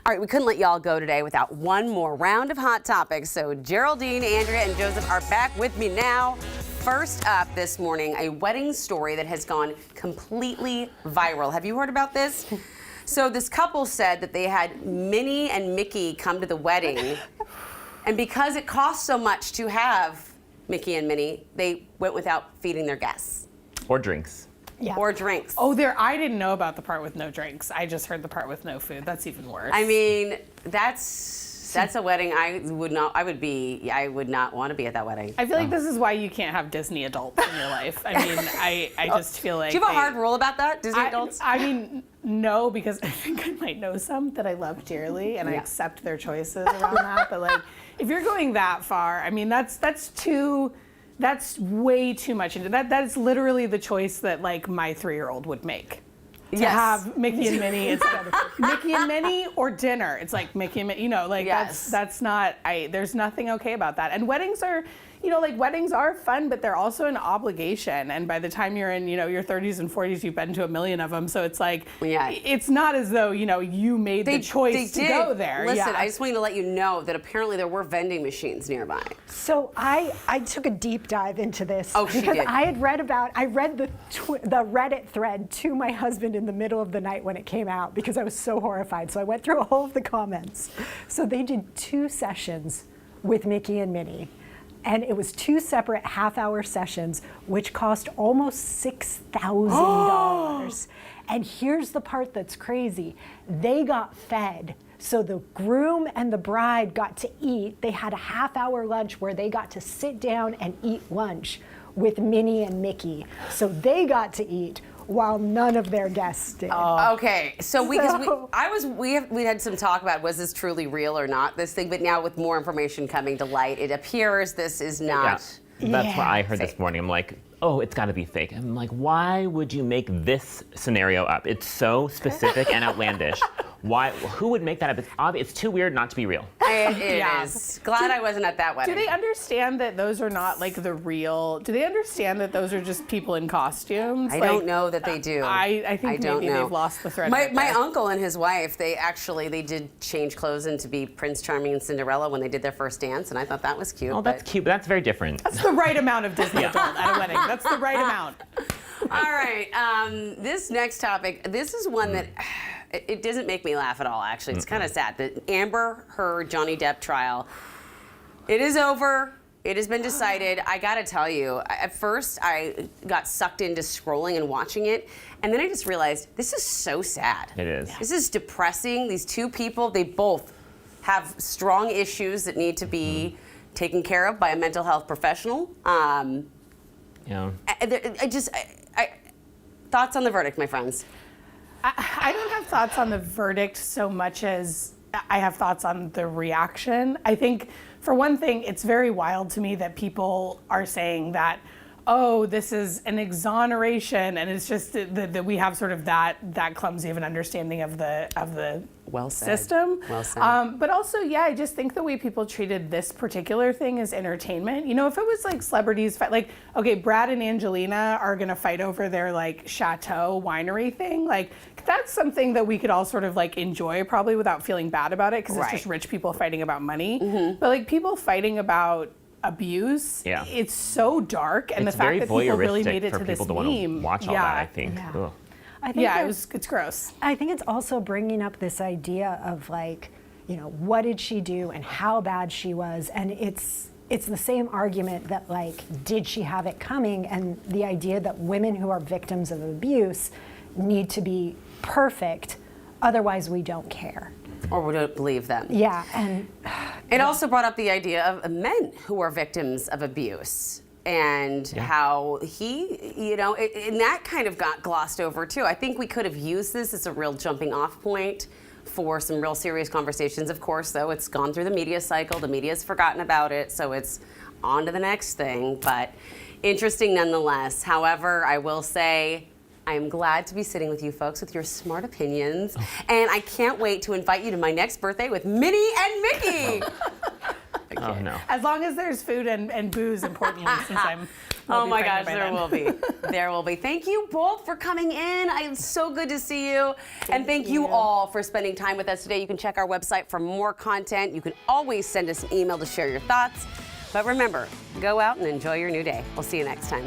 All right, we couldn't let y'all go today without one more round of Hot Topics. So Geraldine, Andrea, and Joseph are back with me now. First up this morning, a wedding story that has gone completely viral. Have you heard about this? So this couple said that they had Minnie and Mickey come to the wedding, and because it cost so much to have Mickey and Minnie, they went without feeding their guests. Or drinks. Yeah. Or drinks. Oh, I didn't know about the part with no drinks. I just heard the part with no food. That's even worse. I mean, that's a wedding I would not want to be at that wedding. I feel like this is why you can't have Disney adults in your life. I mean, I just feel like. Do you have a hard rule about that, Disney adults? I mean, no, because I think I might know some that I love dearly, and I accept their choices around that. But like, if you're going that far, I mean, that's way too much into that. That is literally the choice that like my 3-year-old would make. To have Mickey and Minnie instead of Mickey and Minnie or dinner. It's like Mickey and Minnie, you know, like that's not, there's nothing okay about that. And weddings are, you know, like weddings are fun, but they're also an obligation. And by the time you're in, you know, your 30s and 40s, you've been to a million of them. So it's like, it's not as though, you know, you made the choice to go there. Listen, I just wanted to let you know that apparently there were vending machines nearby. So I took a deep dive into this. Oh, she because did. I read the Reddit thread to my husband in the middle of the night when it came out because I was so horrified. So I went through all of the comments. So they did 2 sessions with Mickey and Minnie. And it was 2 separate half-hour sessions, which cost almost $6,000. And here's the part that's crazy. They got fed. So the groom and the bride got to eat. They had a half-hour lunch where they got to sit down and eat lunch with Minnie and Mickey. So they got to eat while none of their guests did. Okay, so we had some talk about was this truly real or not, this thing, but now with more information coming to light, it appears this is not. That's what I heard this morning. I'm like, oh, it's got to be fake. I'm like, why would you make this scenario up? It's so specific and outlandish. Why? Who would make that up? It's obvious. It's too weird not to be real. It is. Glad I wasn't at that wedding. Do they understand that those are not like the real? Do they understand that those are just people in costumes? I don't know that they do. I think maybe they've lost the thread. My uncle and his wife, they did change clothes in to be Prince Charming and Cinderella when they did their first dance, and I thought that was cute. Oh, that's cute, but that's very different. That's the right amount of Disney adult at a wedding. That's the right amount. All right, this next topic, this is one that it doesn't make me laugh at all, actually. It's kind of sad. The Amber Heard Johnny Depp trial, it is over. It has been decided. I gotta tell you, at first I got sucked into scrolling and watching it, and then I just realized this is so sad. It is. This is depressing. These 2 people, they both have strong issues that need to be taken care of by a mental health professional. Thoughts on the verdict, my friends? I don't have thoughts on the verdict so much as I have thoughts on the reaction. I think, for one thing, it's very wild to me that people are saying that, oh, this is an exoneration, and it's just that we have sort of that clumsy of an understanding of the system. Well said. But also, I just think the way people treated this particular thing as entertainment. You know, if it was like celebrities fight, like, okay, Brad and Angelina are gonna fight over their like chateau winery thing, like that's something that we could all sort of like enjoy probably without feeling bad about it, because it's just rich people fighting about money. But like people fighting about abuse, it's so dark, and it's the fact that people really made it to this meme. Want to watch all that, I think. Yeah. I think it's gross. I think it's also bringing up this idea of like, you know, what did she do and how bad she was, and it's the same argument that like, did she have it coming, and the idea that women who are victims of abuse need to be perfect, otherwise we don't care. Or we don't believe them. Yeah, and it also brought up the idea of men who are victims of abuse. And how he, you know, and that kind of got glossed over too. I think we could have used this as a real jumping off point for some real serious conversations. Of course, though, it's gone through the media cycle. The media's forgotten about it, so it's on to the next thing. But interesting nonetheless. However, I will say, I am glad to be sitting with you folks with your smart opinions. And I can't wait to invite you to my next birthday with Minnie and Mickey. advocate. Oh, no. As long as there's food and booze, importantly, since I'm. Oh my gosh, there will be. There will be. Thank you both for coming in. I'm so good to see you. And thank you all for spending time with us today. You can check our website for more content. You can always send us an email to share your thoughts. But remember, go out and enjoy your new day. We'll see you next time.